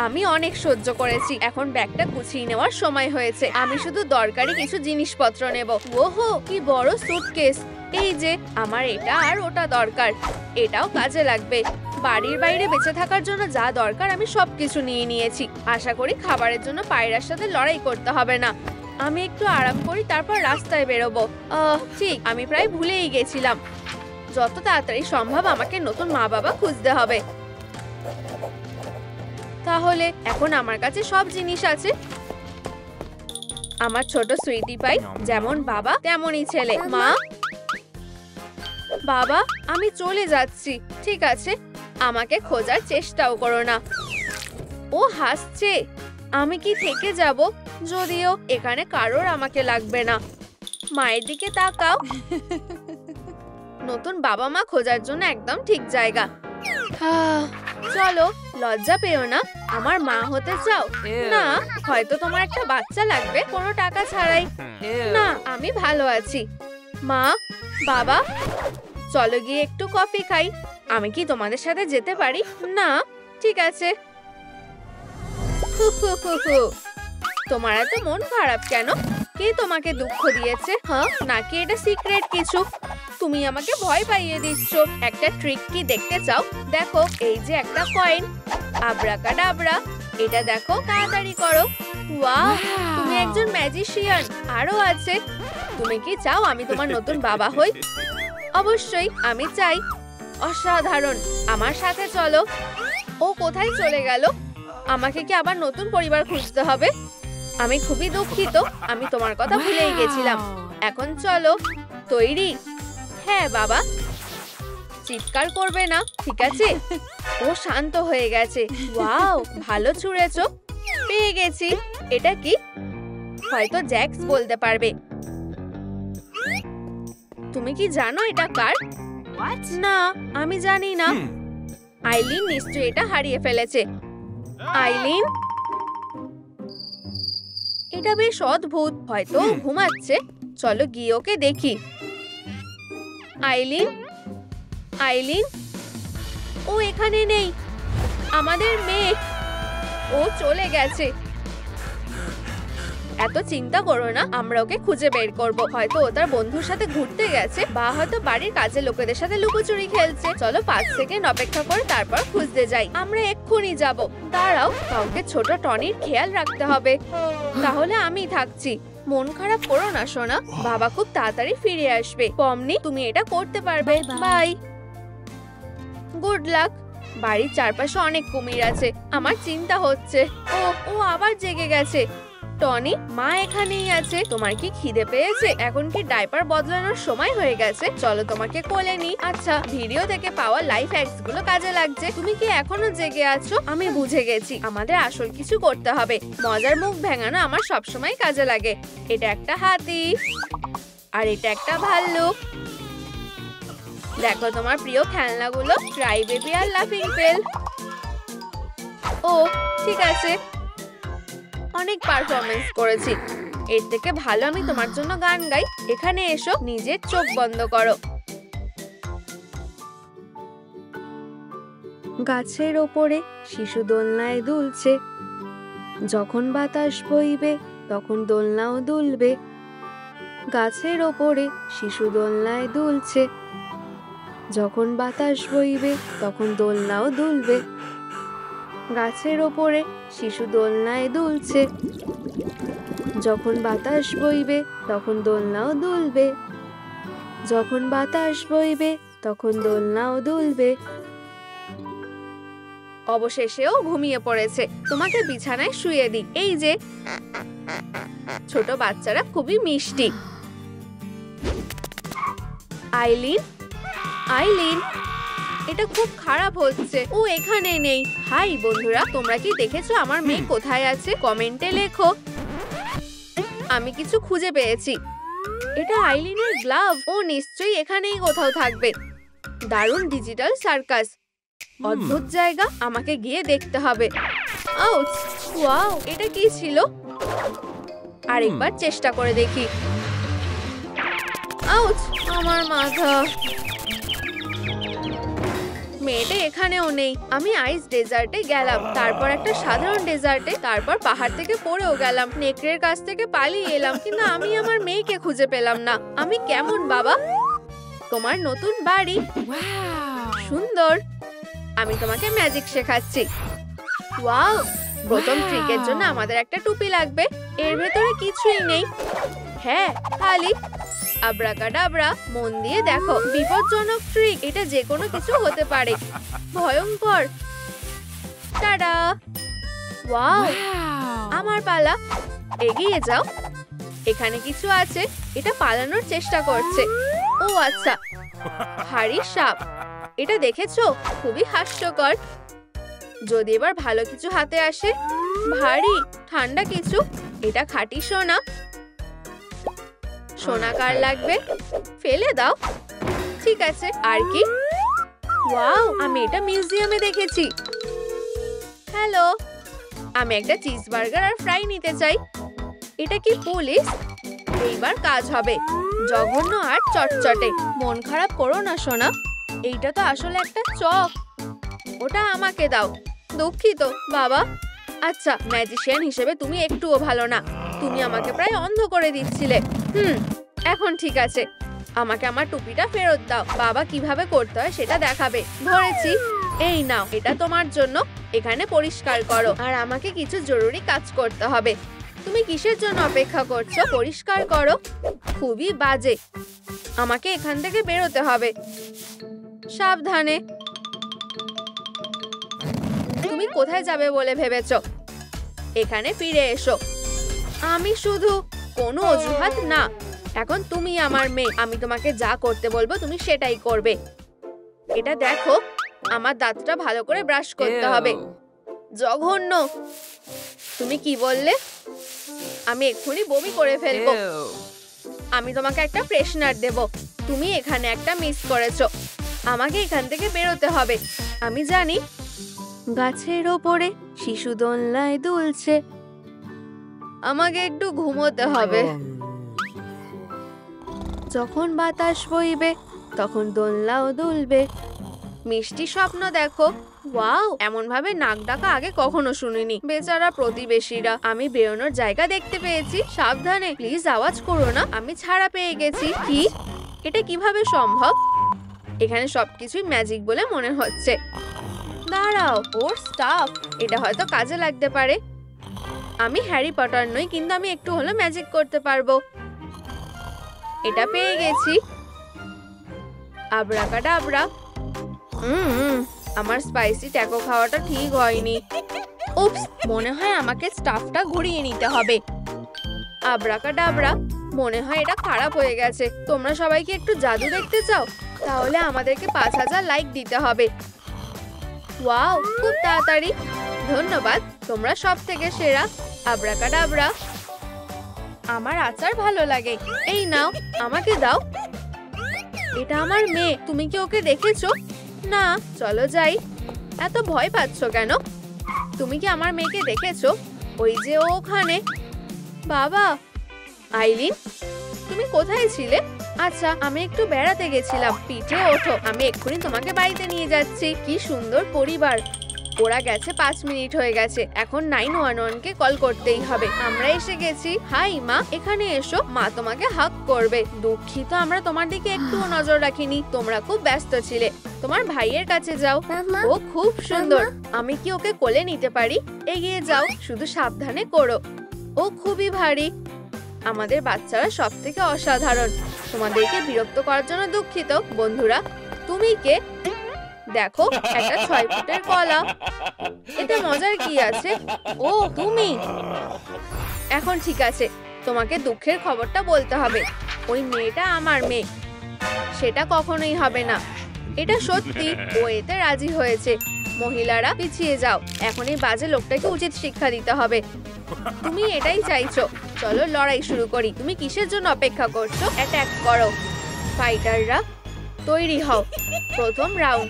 আমি অনেক সহ্য করেছি, এখন ব্যাগটা গুছিয়ে নেওয়ার সময় হয়েছে। আমি শুধু দরকারি কিছু জিনিসপত্র নেব। ওহো, কি বড় সুটকেস! এই যে, আমার এটা আর ওটা দরকার, এটাও কাজে লাগবে। বাড়ির বাইরে বেঁচে থাকার জন্য যা দরকার আমি সবকিছু নিয়ে নিয়েছি। আশা করি খাবারের জন্য পায়রার সাথে লড়াই করতে হবে না। আমি একটু আরাম করি, তারপর রাস্তায় বেরোবো। ঠিক, আমি প্রায় ভুলেই গেছিলাম। যত তাড়াতাড়ি সম্ভব আমাকে নতুন মা বাবা খুঁজতে হবে। তাহলে এখন আমার কাছে সব জিনিস আছে। আমার ছোট সুইটি পাই, যেমন বাবা তেমনই ছেলে। মা, বাবা, আমি চলে যাচ্ছি। ঠিক আছে, আমাকে খোঁজার চেষ্টাও করো না। ও হাসছে। আমি কি থেকে যাব? যদিও এখানে কারোর আমাকে লাগবে না। মায়ের দিকে তাকাও। নতুন বাবা মা খোঁজার জন্য একদম ঠিক জায়গা। চলো, লজ্জা পেও না। আমার মা হতে চাও? না, হয়তো তোমার একটা বাচ্চা লাগবে কোনো টাকা ছাড়াই। না, আমি ভালো আছি। মা, বাবা, চলো গিয়ে একটু কফি খাই। আমি কি তোমাদের সাথে যেতে পারি? না, ঠিক আছে। তোমার এত মন খারাপ কেন? কে তোমাকে দুঃখ দিয়েছে? হ্যাঁ, নাকি এটা সিক্রেট কিছু? তুমি আমাকে ভয় পাইয়ে দিচ্ছ। একটা ট্রিক কি দেখতে চাও? দেখো, এই যে একটা কয়েন, আব্রাকাডাব্রা। এটা দেখো, তাড়াতাড়ি করো। ওয়াও, তুমি একজন ম্যাজিশিয়ান। আরো আছে। তুমি কি চাও আমি তোমার নতুন বাবা হই? অবশ্যই, আমি চাই। অসাধারণ, আমার সাথে চলো। ও কোথায় চলে গেল? আমাকে কি আবার নতুন পরিবার খুঁজতে হবে? আমি খুবই দুঃখিত, আমি তোমার কথা ভুলেই গেছিলাম। এখন চলো। তৈরি? হ্যাঁ বাবা। চিৎকার করবে না, ঠিক আছে? ও শান্ত হয়ে গেছে। ওয়াও, ভালো ছুঁড়েছো। পেয়ে গেছি। এটা কি? হয়তো জ্যাক্স বলতে পারবে। তুমি কি জানো এটা কার? না, আমি জানি না। আইলিন নিশ্চয়ই এটা হারিয়ে ফেলেছে। আইলিন, এটা বেশ অদ্ভুত। হয়তো ঘুমাচ্ছে। চলো গিয়ে ওকে দেখি। আইলিন, আইলিন, ও এখানে নেই। আমাদের মেয়ে, ও চলে গেছে। এত চিন্তা করো না, আমরা ওকে খুঁজে বের করব। হয়তো ও তার বন্ধুর সাথে ঘুরতে গেছে, বা হয়তো বাড়ির কাজের লোকেদের সাথে লুকোচুরি খেলছে। চলো 5 সেকেন্ড অপেক্ষা করে তারপর খুঁজতে যাই। আমরা এক্ষুনি যাব। দাঁড়াও, কাউকে ছোট টনির খেয়াল রাখতে হবে। তাহলে আমি থাকছি। মন খারাপ করো না সোনা, বাবা খুব তাড়াতাড়ি ফিরে আসবে। পমনি, তুমি এটা করতে পারবে। বাই। Good luck. বাড়ির চারপাশে অনেক কুমির আছে, আমার চিন্তা হচ্ছে। ও আবার জেগে গেছে। টনি, মা এখানেই আছে। তোমার কি খিদে পেয়েছে? এখন কি ডাইপার বদলানোর সময় হয়ে গেছে? চলো তোমাকে কোলে নি। আচ্ছা, ভিডিও থেকে পাওয়া লাইফ হ্যাকস গুলো কাজে লাগছে। তুমি কি এখনো জেগে আছো? আমি বুঝে গেছি, আমাদের আসল কিছু করতে হবে। মজার মুখ ভেঙানো আমার সবসময় কাজে লাগে। এটা একটা হাতি, আর এটা একটা ভাল্লুক। দেখো তোমার প্রিয় খেলনাগুলো, ক্রাই বেবি আর লাফিং বেল। ও ঠিক আছে, অনেক পারফরমেন্স করেছি। এর থেকে ভালো আমি তোমার জন্য গান গাই। এখানে এসো, নিজের চোখ বন্ধ করো। গাছের ওপরে শিশু দোলনায় দুলছে। যখন বাতাস বইবে তখন দোলনাও দুলবে। গাছের ওপরে শিশু দোলনায় দুলছে। যখন বাতাস বইবে তখন দোলনাও দুলবে। গাছের ওপরে শিশু দোলনায় দুলছে। যখন বাতাস বইবে তখন দোলনাও দুলবে। যখন বাতাস বইবে তখন দোলনাও দুলবে। অবশেষেও ঘুমিয়ে পড়েছে। তোমাকে বিছানায় শুয়ে দিই। এই যে, ছোট বাচ্চারা খুবই মিষ্টি। আইলিন, আইলিন, এটা খুব খারাপ হচ্ছে। ও এখানে নেই। হাই বন্ধুরা, তোমরা কি দেখেছো আমার মেয়ে কোথায় আছে? কমেন্টে লেখো। আমি কিছু খুঁজে পেয়েছি। এটা আইলিনের গ্লাভ। ও নিশ্চয়ই এখানেই কোথাও থাকবে। দারুণ ডিজিটাল সার্কাস, অদ্ভুত জায়গা, আমাকে গিয়ে দেখতে হবে। আউচ! ওয়াও, এটা কি ছিল? আরেকবার চেষ্টা করে দেখি। আউচ! আমার মাথা। মেয়েটা এখানেও নেই। আমি আইস ডেজার্টে গেলাম, তারপর একটা সাধারণ ডেজার্টে, তারপর পাহাড় থেকে পড়েও গেলাম, নেকড়ের কাছ থেকে পালিয়ে এলাম, কিন্তু আমি আমার মেয়েকে খুঁজে পেলাম না। আমি কেমন বাবা? তোমার নতুন বাড়ি সুন্দর। আমি তোমাকে ম্যাজিক শেখাচ্ছি। ওয়াও! প্রথম ট্রিকের জন্য আমাদের একটা টুপি লাগবে। এর ভেতরে কিছুই নেই। হ্যাঁ, খালি। আব্রাকাডাব্রা, মন দিয়ে দেখো। বিপজ্জনক ট্রিক, এটা যে কোনো কিছু হতে পারে। ভয়ঙ্কর। টাডা! ওয়াও! আমার পালা। এগিয়ে যাও। এখানে কিছু আছে। এটা পালানোর চেষ্টা করছে। ও আচ্ছা, ভারী সাপ। এটা দেখেছো? খুবই হাস্যকর। যদি এবার ভালো কিছু হাতে আসে। ভারী ঠান্ডা কিছু। এটা খাঁটি সোনা। সোনা কার লাগবে? ফেলে দাও। ঠিক আছে, আর কি? ওয়াও, আমি এটা মিউজিয়ামে দেখেছি। হ্যালো, আমি একটা চিজ বার্গার আর ফ্রাই নিতে চাই। এটা কি পুলিশ? এইবার কাজ হবে। জঘন্য আর চটচটে। মন খারাপ করো না সোনা, এইটা তো আসলে একটা চক। ওটা আমাকে দাও। দুঃখিত বাবা। আচ্ছা, ম্যাজিশিয়ান হিসেবে তুমি একটুও ভালো না। তুমি আমাকে প্রায় অন্ধ করে দিচ্ছিলে। এখন ঠিক আছে, আমাকে আমার টুপিটা ফেরত দাও। বাবা কিভাবে করতে হয় সেটা দেখাবে। ধরেছি। এই নাও, এটা তোমার জন্য। এখানে পরিষ্কার করো, আর আমাকে কিছু জরুরি কাজ করতে হবে। তুমি কিসের জন্য অপেক্ষা করছো? পরিষ্কার করো। খুবই বাজে। আমাকে এখান থেকে বেরোতে হবে। সাবধানে। তুমি কোথায় যাবে বলে ভেবেছো? এখানে ফিরে এসো। আমি শুধু কোনো অজুহাত না। এখন তুমি আমার মেয়ে। আমি তোমাকে যা করতে বলবো তুমি সেটাই করবে। এটা দেখো, আমার দাঁতটা ভালো করে ব্রাশ করতে হবে। জঘন্য। তুমি কি বললে? আমি এক্ষুনি বমি করে ফেলবো। আমি তোমাকে একটা ফ্রেশনার দেব। তুমি এখানে একটা মিস করেছো। আমাকে এখান থেকে বেরোতে হবে। আমি জানি। গাছের ওপরে শিশু দোলনায় দুলছে। আমাকে একটু ঘুমোতে হবে। যখন বাতাস বইবে তখন দোলনাও দুলবে। মিষ্টি স্বপ্ন দেখো। ওয়াও, এমন ভাবে নাক ডাকা আগে কখনো শুনিনি। বেচারা প্রতিবেশীরা। আমি বেরোনোর জায়গা দেখতে পেয়েছি। সাবধানে, প্লিজ আওয়াজ করো না। আমি ছাড়া পেয়ে গেছি। কি? এটা কিভাবে সম্ভব? এখানে সবকিছুই ম্যাজিক বলে মনে হচ্ছে। দাঁড়াও, ওর স্টাফ। এটা হয়তো কাজে লাগতে পারে। আমি হ্যারি পটার নই, কিন্তু আমি একটু হলেও ম্যাজিক করতে পারবো। এটা পেয়ে গেছি। আব্রাকাডাব্রা। আমার স্পাইসি ট্যাকো খাওয়াটা ঠিক হয়নি। উপস, মনে হয় আমাকে স্টাফটা ঘুরিয়ে নিতে হবে। আব্রাকাডাব্রা, মনে হয় এটা খারাপ হয়ে গেছে। তোমরা সবাই কি একটু জাদু দেখতে চাও? তাহলে আমাদেরকে 5000 লাইক দিতে হবে। ওয়াও, খুব তাড়াতাড়ি। ধন্যবাদ, তোমরা সব থেকে সেরা। আব্রাকাডাব্রা। আমার আচার ভালো লাগে। এই নাও, আমাকে দাও। এটা আমার মেয়ে। তুমি কি ওকে দেখেছো? না, চলো যাই। এত ভয় পাচ্ছ কেন? তুমি কি আমার মেয়েকে দেখেছো? ওই যে ওখানে। বাবা। আইলিন, তুমি কোথায় ছিলে? আচ্ছা, আমি একটু বেড়াতে গেছিলাম। পিঠে ওঠো, আমি এক্ষুনি তোমাকে বাড়িতে নিয়ে যাচ্ছি। কি সুন্দর পরিবার। ওরা গেছে 5 মিনিট হয়ে গেছে। এখন 911 কে কল করতেই হবে। আমরা এসে গেছি। হাই মা, এখানে এসো। মা তোমাকে হাগ করবে। দুঃখিত, আমরা তোমার দিকে একটুও নজর রাখিনি। তোমরা খুব ব্যস্ত ছিলে। তোমার ভাইয়ের কাছে যাও। ও খুব সুন্দর। আমি কি ওকে কোলে নিতে পারি? এগিয়ে যাও, শুধু সাবধানে করো। ও খুবই ভারী। আমাদের বাচ্চারা সব থেকে অসাধারণ। তোমাদেরকে বিরক্ত করার জন্য দুঃখিত। বন্ধুরা, তুমি কে? দেখো, একটা 6 ফুটের কলা। এতে মজার কি আছে? ও তুমি। এখন ঠিক আছে, তোমাকে দুঃখের খবরটা বলতে হবে। ওই মেয়েটা আমার মেয়ে। সেটা কখনোই হবে না। এটা সত্যি, ও এতে রাজি হয়েছে। মহিলারা পিছিয়ে যাও, এখন এই বাজে লোকটাকে উচিত শিক্ষা দিতে হবে। তুমি এটাই চাইছো, চলো লড়াই শুরু করি। তুমি কিসের জন্য অপেক্ষা করছো? অ্যাটাক করো। ফাইটাররা তৈরি হও। প্রথম রাউন্ড।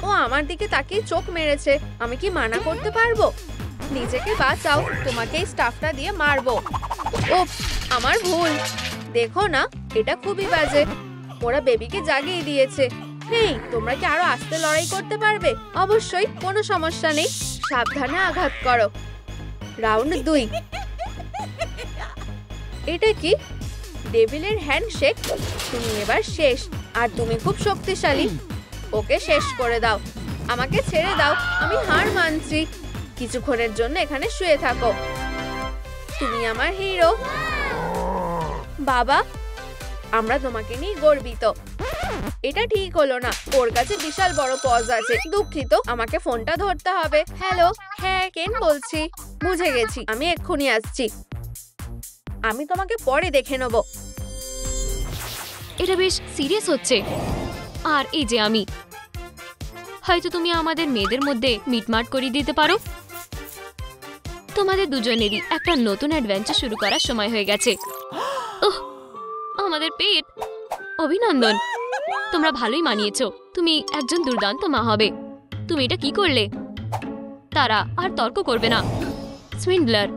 ও আমার দিকে তাকিয়ে চোখ মেরেছে, আমি কি মানা করতে পারবো? নিজেকে বাঁচাও, তোমাকে এই স্টাফটা দিয়ে মারবো। ওফ, আমার ভুল। দেখো না, এটা খুবই বাজে। ওরা বেবিকে জাগিয়ে দিয়েছে। হেই, তোমরা কি আরো আস্তে লড়াই করতে পারবে? অবশ্যই, কোনো সমস্যা নেই। সাবধানে আঘাত করো। রাউন্ড 2। এটা কি? ডেভিলের হ্যান্ডশেক। তুমি এবার শেষ, আর তুমি খুব শক্তিশালী। ওকে শেষ করে দাও। আমাকে ছেড়ে দাও, আমি হার মানছি। কিছুক্ষণের জন্য এখানে শুয়ে থাকো। তুমি আমার হিরো। বাবা, আমরা তোমাকে নিয়ে গর্বিত। এটা ঠিক হলো না, ওর কাছে বিশাল বড় পজ আছে। দুঃখিত, আমাকে ফোনটা ধরতে হবে। হ্যালো, হ্যাঁ কেন বলছি। বুঝে গেছি, আমি এক্ষুনি আসছি। আমি তোমাকে পরে দেখে নেব। এটা বেশ সিরিয়াস হচ্ছে। আর এই যে আমি, হয়তো তুমি আমাদের মেয়েদের মধ্যে মিটমাট করে দিতে পারো। তোমাদের দুজনেরই একটা নতুন অ্যাডভেঞ্চার শুরু করার সময় হয়ে গেছে। ওহ, আমাদের পেট। অভিনন্দন, তোমরা ভালোই মানিয়েছো। তুমি একজন দুর্দান্ত মা হবে। তুমি এটা কি করলে? তারা আর তর্ক করবে না। সুইন্ডলার।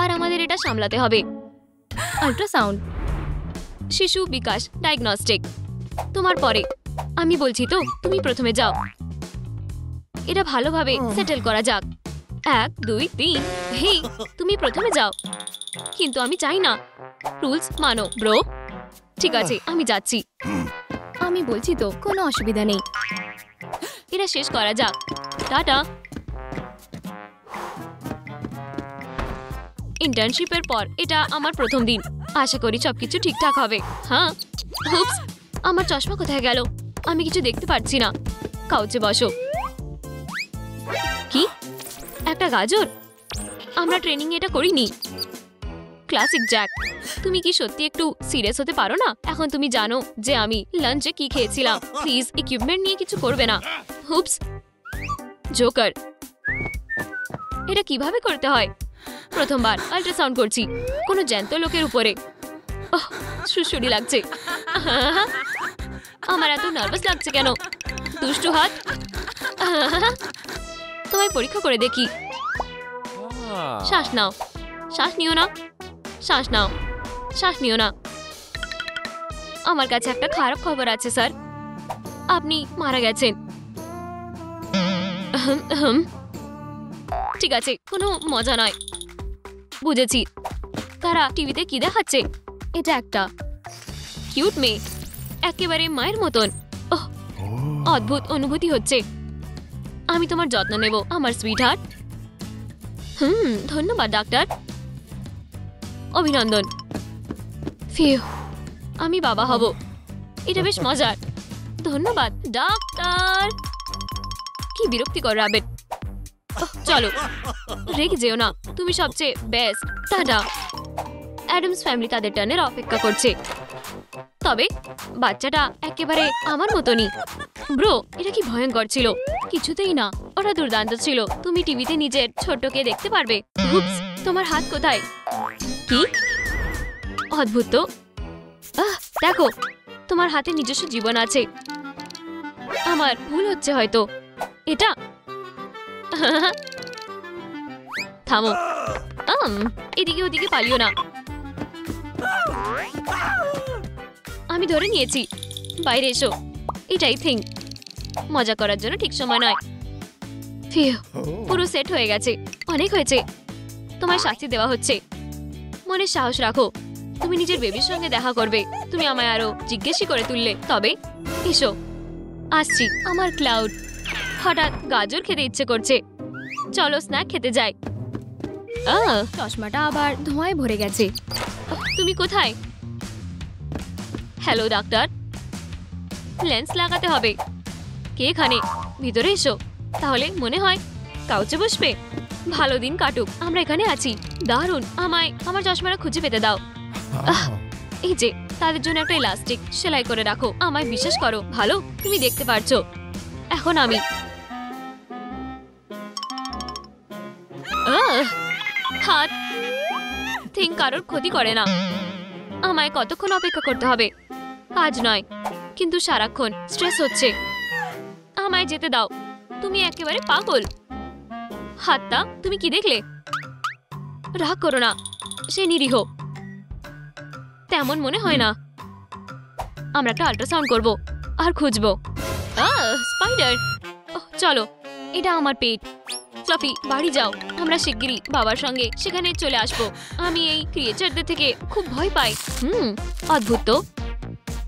আর আমাদের এটা সামলাতে হবে। আল্ট্রাসাউন্ড, শিশু বিকাশ ডায়াগনস্টিক। তোমার পরে। আমি বলছি তো, তুমি প্রথমে যাও। এটা ভালোভাবে সেটেল করা যাক। 1 2 3। হেই, তুমি প্রথমে যাও। কিন্তু আমি চাই না। রুলস মানো ব্রো। ঠিক আছে, আমি যাচ্ছি। আমি বলছি তো, কোনো অসুবিধা নেই। এটা শেষ করা যাক। টাটা। ইন্টার্নশিপের পর এটা আমার প্রথম দিন। আশা করি সবকিছু ঠিকঠাক হবে। হ্যাঁ। হুপস, আমার চশমা কোথায় গেল? আমি কিছু দেখতে পাচ্ছি না। কাউচে বসো। কি? একটা গাজর? আমরা ট্রেনিং এটা করিনি। ক্লাসিক জ্যাক, তুমি কি সত্যি একটু সিরিয়াস হতে পারো না? এখন তুমি জানো যে আমি লাঞ্চে কি খেয়েছিলাম। প্লিজ ইকুইপমেন্ট নিয়ে কিছু করবে না। হুপস। জোকার, এটা কিভাবে করতে হয়? প্রথমবার আল্ট্রাসাউন্ড করছি কোনো জ্যান্ত লোকের উপরে। সুড়সুড়ি লাগছে। আমার এত নার্ভাস লাগছে কেন? দুষ্টু হাত। তোমায় পরীক্ষা করে দেখি। শ্বাস নাও। শ্বাস নিও না। শ্বাস নাও। শ্বাস নিও না। আমার কাছে একটা খারাপ খবর আছে স্যার। আপনি মারা গেছেন। ঠিক আছে, কোনো মজা নয়। বুঝেছি। তারা টিভিতে কি দেখাচ্ছে? এটা একটা কিউট মেয়ে, একেবারে মায়ের মতন। ওহ, অদ্ভুত অনুভূতি হচ্ছে। আমি তোমার যত্ন নেব, আমার সুইট হার্ট। ধন্যবাদ ডাক্তার। অভিনন্দন। ফিউ, আমি বাবা হব। এটা বেশ মজার। ধন্যবাদ ডাক্তার। কি বিরক্তিকর রাবেট। চলো, রেগে যেও না। তুমি সবচেয়ে বেস্ট। টাটা। অ্যাডামস ফ্যামিলি তাদের টার্নের অপেক্ষা করছে। তবে বাচ্চাটা একেবারে আমার মতনই। ব্রো, এটা কি ভয়ঙ্কর ছিল? কিছুতেই না, ওরা দুর্দান্ত ছিল। তুমি টিভিতে নিজের ছোট্টকে দেখতে পারবে। হুপস, তোমার হাত কোথায়? কি অদ্ভুত তো। দেখো, তোমার হাতে নিজস্ব জীবন আছে। আমার ভুল হচ্ছে হয়তো। এটা থামো। এদিকে ওদিকে পালিও না। আমি ধরে নিয়েছি। বাইরে এসো। এটাই থিং। মজা করার জন্য ঠিক সময় নয়। ফিউ, পুরো সেট হয়ে গেছে। অনেক হয়েছে। তোমায় শাস্তি দেওয়া হচ্ছে। মনে সাহস রাখো। তুমি নিজের বেবির সঙ্গে দেখা করবে। তুমি আমায় আরো জিজ্ঞেসই করে তুললে। তবে এসো। আসছি। আমার ক্লাউড, হঠাৎ গাজর খেতে ইচ্ছে করছে। চলো স্ন্যাক খেতে যাই। চশমাটা আবার ধোঁয়ায় ভরে গেছে। তুমি কোথায়? হ্যালো ডাক্তার, লেন্স লাগাতে হবে। কে এখানে? ভিতরে এসো। তাহলে মনে হয় কাউচে বসবে। ভালো দিন কাটুক, আমরা এখানে আছি। দারুণ। আমায় আমার চশমাটা খুঁজে পেতে দাও। এই যে তাদের জন্য একটা ইলাস্টিক সেলাই করে রাখো। আমায় বিশ্বাস করো, ভালো তুমি দেখতে পারছো। এখন আমি হাত থিং কারোর ক্ষতি করে না। আমায় কতক্ষণ অপেক্ষা করতে হবে? কাজ নয়, কিন্তু সারাক্ষণ স্ট্রেস হচ্ছে। আমায় যেতে দাও। তুমি একেবারে পাগল। হাতটা তুমি কি দেখলে? রাগ করো না, সে নিরীহ। তেমন মনে হয় না। আমরা একটা আল্ট্রাসাউন্ড করব আর খুঁজবো। স্পাইডার। চলো, এটা আমার পেট। ফ্লাফি, বাড়ি যাও। আমরা শিগগিরই বাবার সঙ্গে সেখানে চলে আসবো। আমি এই ক্রিয়েচারদের থেকে খুব ভয় পাই। অদ্ভুত তো।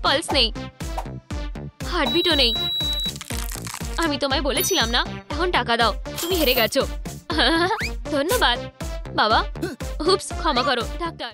পালস নেই, হার্টবিটও নেই। আমি তোমায় বলেছিলাম না। এখন টাকা দাও, তুমি হেরে গেছো। ধন্যবাদ বাবা। হুপস, ক্ষমা করো ডাক্তার।